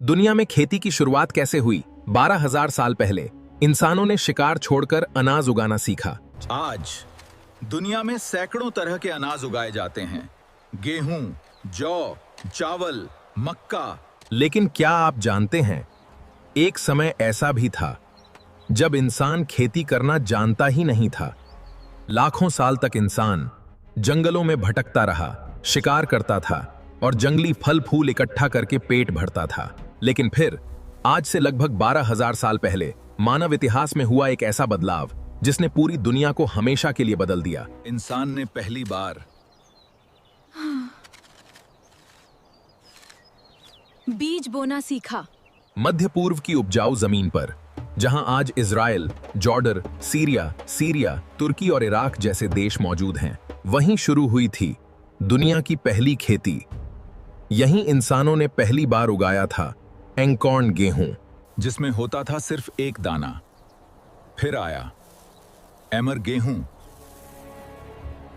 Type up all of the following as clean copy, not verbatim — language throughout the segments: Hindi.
दुनिया में खेती की शुरुआत कैसे हुई? 12,000 साल पहले इंसानों ने शिकार छोड़कर अनाज उगाना सीखा। आज दुनिया में सैकड़ों तरह के अनाज उगाए जाते हैं। गेहूं, जौ, चावल, मक्का। लेकिन क्या आप जानते हैं, एक समय ऐसा भी था जब इंसान खेती करना जानता ही नहीं था। लाखों साल तक इंसान जंगलों में भटकता रहा, शिकार करता था और जंगली फल फूल इकट्ठा करके पेट भरता था। लेकिन फिर आज से लगभग 12,000 साल पहले मानव इतिहास में हुआ एक ऐसा बदलाव जिसने पूरी दुनिया को हमेशा के लिए बदल दिया। इंसान ने पहली बार बीज बोना सीखा। मध्य पूर्व की उपजाऊ जमीन पर, जहां आज इजराइल, जॉर्डन, सीरिया, तुर्की और इराक जैसे देश मौजूद हैं, वहीं शुरू हुई थी दुनिया की पहली खेती। यहीं इंसानों ने पहली बार उगाया था एंकॉर्न गेहूं, जिसमें होता था सिर्फ एक दाना। फिर आया एमर गेहूं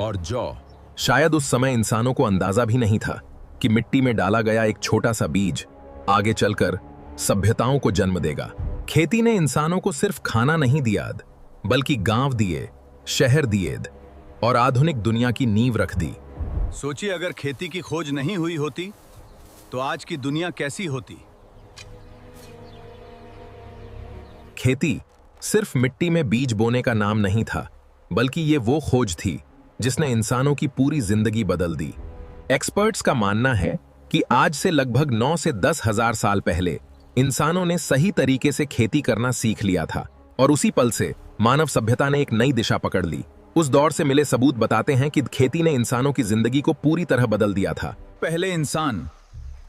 और जौ। शायद उस समय इंसानों को अंदाजा भी नहीं था कि मिट्टी में डाला गया एक छोटा सा बीज आगे चलकर सभ्यताओं को जन्म देगा। खेती ने इंसानों को सिर्फ खाना नहीं दिया, बल्कि गांव दिए, शहर दिए और आधुनिक दुनिया की नींव रख दी। सोचिए, अगर खेती की खोज नहीं हुई होती तो आज की दुनिया कैसी होती? खेती सिर्फ मिट्टी में बीज बोने का नाम नहीं था, बल्कि ये वो खोज थी जिसने इंसानों की पूरी जिंदगी बदल दी। एक्सपर्ट्स का मानना है कि आज से लगभग 9 से 10,000 साल पहले इंसानों ने सही तरीके से खेती करना सीख लिया था और उसी पल से मानव सभ्यता ने एक नई दिशा पकड़ ली। उस दौर से मिले सबूत बताते हैं कि खेती ने इंसानों की जिंदगी को पूरी तरह बदल दिया था। पहले इंसान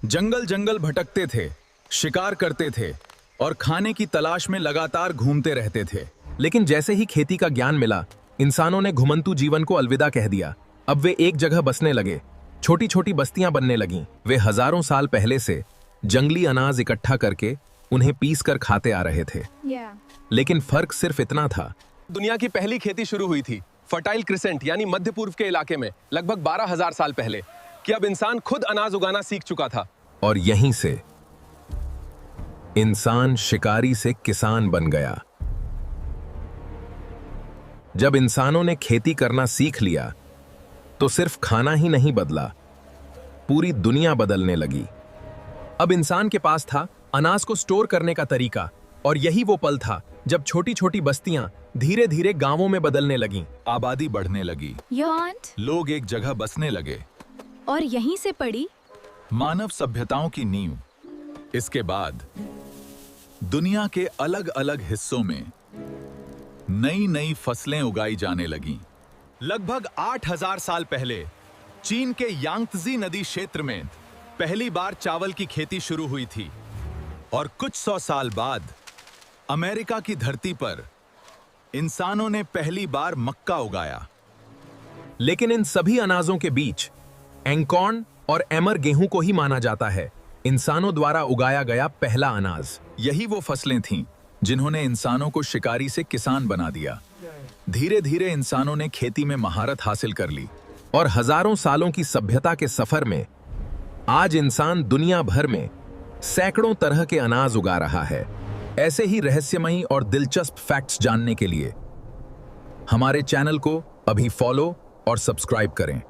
जंगल जंगल भटकते थे, शिकार करते थे और खाने की तलाश में लगातार घूमते रहते थे। लेकिन जैसे ही खेती का ज्ञान मिला, इंसानों ने घुमंतू जीवन को अलविदा कह दिया। अब वे एक जगह बसने लगे, छोटी छोटी बस्तियां बनने लगीं। वे हजारों साल पहले से जंगली अनाज इकट्ठा करके उन्हें पीस कर खाते आ रहे थे। लेकिन फर्क सिर्फ इतना था। दुनिया की पहली खेती शुरू हुई थी फर्टाइल क्रिसेंट यानी मध्य पूर्व के इलाके में लगभग 12,000 साल पहले, कि अब इंसान खुद अनाज उगाना सीख चुका था। और यहीं से इंसान शिकारी से किसान बन गया। जब इंसानों ने खेती करना सीख लिया तो सिर्फ खाना ही नहीं बदला, पूरी दुनिया बदलने लगी। अब इंसान के पास था अनाज को स्टोर करने का तरीका, और यही वो पल था जब छोटी छोटी बस्तियां धीरे धीरे गांवों में बदलने लगीं। आबादी बढ़ने लगी, लोग एक जगह बसने लगे और यहीं से पड़ी मानव सभ्यताओं की नींव। इसके बाद दुनिया के अलग अलग हिस्सों में नई नई फसलें उगाई जाने लगीं। लगभग 8,000 साल पहले चीन के यांगत्जी नदी क्षेत्र में पहली बार चावल की खेती शुरू हुई थी और कुछ 100 साल बाद अमेरिका की धरती पर इंसानों ने पहली बार मक्का उगाया। लेकिन इन सभी अनाजों के बीच एंकॉर्न और एमर गेहूं को ही माना जाता है इंसानों द्वारा उगाया गया पहला अनाज। यही वो फसलें थीं जिन्होंने इंसानों को शिकारी से किसान बना दिया। धीरे धीरे इंसानों ने खेती में महारत हासिल कर ली और हजारों सालों की सभ्यता के सफर में आज इंसान दुनिया भर में सैकड़ों तरह के अनाज उगा रहा है। ऐसे ही रहस्यमयी और दिलचस्प फैक्ट्स जानने के लिए हमारे चैनल को अभी फॉलो और सब्सक्राइब करें।